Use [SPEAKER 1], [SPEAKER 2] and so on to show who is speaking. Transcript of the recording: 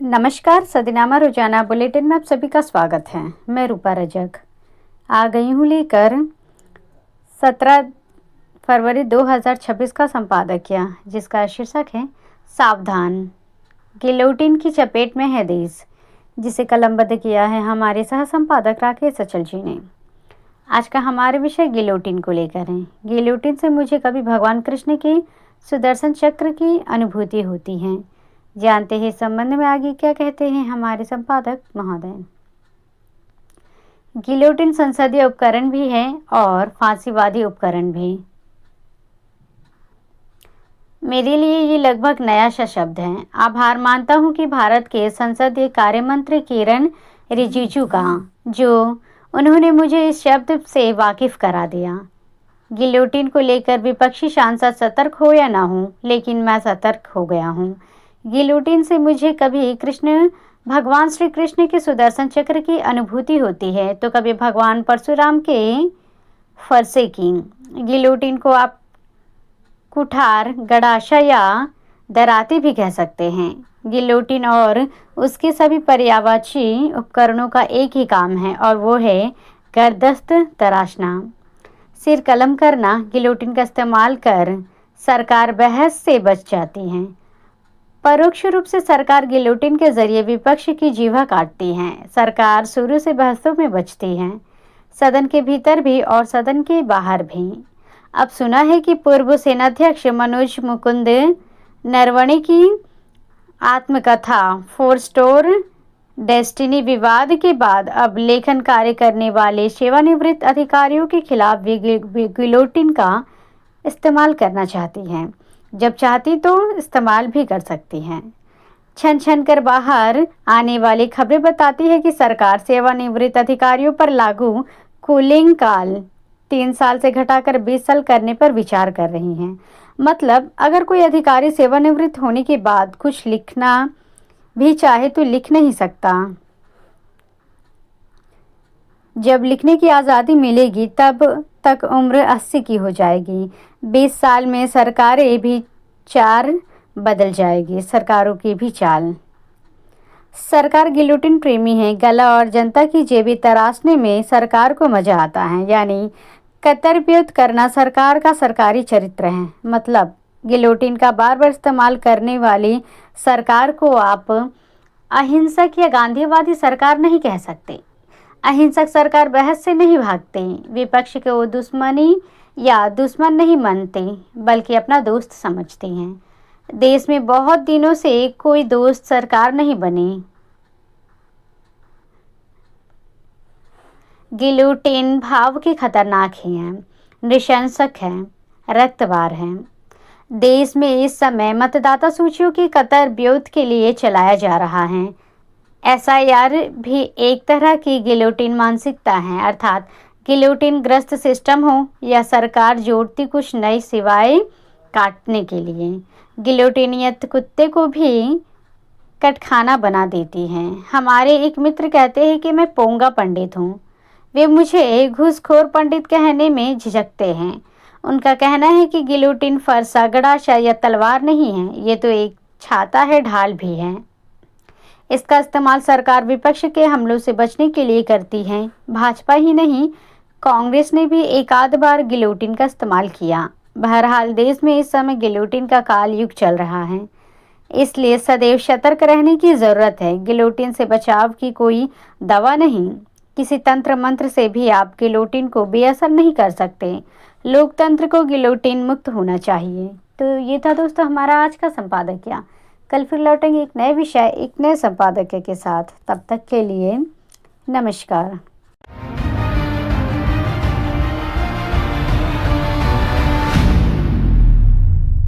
[SPEAKER 1] नमस्कार, सदनामा रोजाना बुलेटिन में आप सभी का स्वागत है। मैं रूपा रजक आ गई हूँ लेकर 17 फरवरी 2026 का संपादकीय, जिसका शीर्षक है सावधान, गिलोटिन की चपेट में है देश, जिसे कलमबद्ध किया है हमारे सह संपादक राकेश अचल जी ने। आज का हमारे विषय गिलोटिन को लेकर है। गिलोटिन से मुझे कभी भगवान कृष्ण के सुदर्शन चक्र की अनुभूति होती है। जानते हैं इस संबंध में आगे क्या कहते हैं हमारे संपादक महोदय। गिलोटिन संसदीय उपकरण भी है और फांसीवादी उपकरण भी। मेरे लिए ये लगभग नया सा शब्द है। आभार मानता हूँ कि भारत के संसदीय कार्य मंत्री किरण रिजिजू का, जो उन्होंने मुझे इस शब्द से वाकिफ करा दिया। गिलोटिन को लेकर विपक्षी सांसद सतर्क हो या ना हो, लेकिन मैं सतर्क हो गया हूँ। गिलोटिन से मुझे कभी भगवान श्री कृष्ण के सुदर्शन चक्र की अनुभूति होती है, तो कभी भगवान परशुराम के फरसे की। गिलोटिन को आप कुठार, गड़ाशा या दराती भी कह सकते हैं। गिलोटिन और उसके सभी पर्यायवाची उपकरणों का एक ही काम है, और वो है गर्दस्त तराशना, सिर कलम करना। गिलोटिन का इस्तेमाल कर सरकार बहस से बच जाती है। परोक्ष रूप से सरकार गिलोटिन के जरिए विपक्ष की जीवा काटती है। सरकार शुरू से बहसों में बचती है, सदन के भीतर भी और सदन के बाहर भी। अब सुना है कि पूर्व सेनाध्यक्ष मनोज मुकुंद नरवणे की आत्मकथा फोर स्टोर डेस्टिनी विवाद के बाद अब लेखन कार्य करने वाले सेवानिवृत्त अधिकारियों के खिलाफ भी गिलोटिन का इस्तेमाल करना चाहती हैं। जब चाहती तो इस्तेमाल भी कर सकती हैं। छन छन कर बाहर आने वाली खबरें बताती है कि सरकार सेवानिवृत्त अधिकारियों पर लागू कूलिंग काल 3 साल से घटाकर 20 साल करने पर विचार कर रही है। मतलब अगर कोई अधिकारी सेवानिवृत्त होने के बाद कुछ लिखना भी चाहे तो लिख नहीं सकता। जब लिखने की आज़ादी मिलेगी तब तक उम्र 80 की हो जाएगी। 20 साल में सरकारें भी चार बदल जाएगी, सरकारों की भी चाल। सरकार गिलोटिन प्रेमी है। गला और जनता की जेबी तराशने में सरकार को मजा आता है, यानी कर्तव्ययुत करना सरकार का सरकारी चरित्र है। मतलब गिलोटिन का बार बार इस्तेमाल करने वाली सरकार को आप अहिंसक या गांधीवादी सरकार नहीं कह सकते। अहिंसक सरकार बहस से नहीं भागते, विपक्ष के वो दुश्मनी या दुश्मन नहीं मानते, बल्कि अपना दोस्त समझते हैं। देश में बहुत दिनों से कोई दोस्त सरकार नहीं बनी। गिलोटिन भाव के खतरनाक ही हैं, नृशंसक है, रक्तवार है। देश में इस समय मतदाता सूचियों की कतर व्योत के लिए चलाया जा रहा है। SIR भी एक तरह की गिलोटिन मानसिकता है, अर्थात गिलोटिन ग्रस्त सिस्टम हो या सरकार जोड़ती कुछ नई सिवाय काटने के लिए। गिलोटिनियत कुत्ते को भी कटखाना बना देती है। हमारे एक मित्र कहते हैं कि मैं पोंगा पंडित हूँ। वे मुझे घूसखोर पंडित कहने में झिझकते हैं। उनका कहना है कि गिलोटिन फरसा, गड़ाशा या तलवार नहीं है, ये तो एक छाता है, ढाल भी है। इसका इस्तेमाल सरकार विपक्ष के हमलों से बचने के लिए करती है। भाजपा ही नहीं, कांग्रेस ने भी एक आध बार गिलोटिन का इस्तेमाल किया। बहरहाल देश में इस समय गिलोटिन का काल युग चल रहा है, इसलिए सदैव सतर्क रहने की ज़रूरत है। गिलोटिन से बचाव की कोई दवा नहीं, किसी तंत्र मंत्र से भी आप गिलोटिन को बेअसर नहीं कर सकते। लोकतंत्र को गिलोटिन मुक्त होना चाहिए। तो ये था दोस्तों हमारा आज का संपादकीय। कल फिर लौटेंगे एक नए विषय, एक नए संपादकीय के साथ। तब तक के लिए नमस्कार।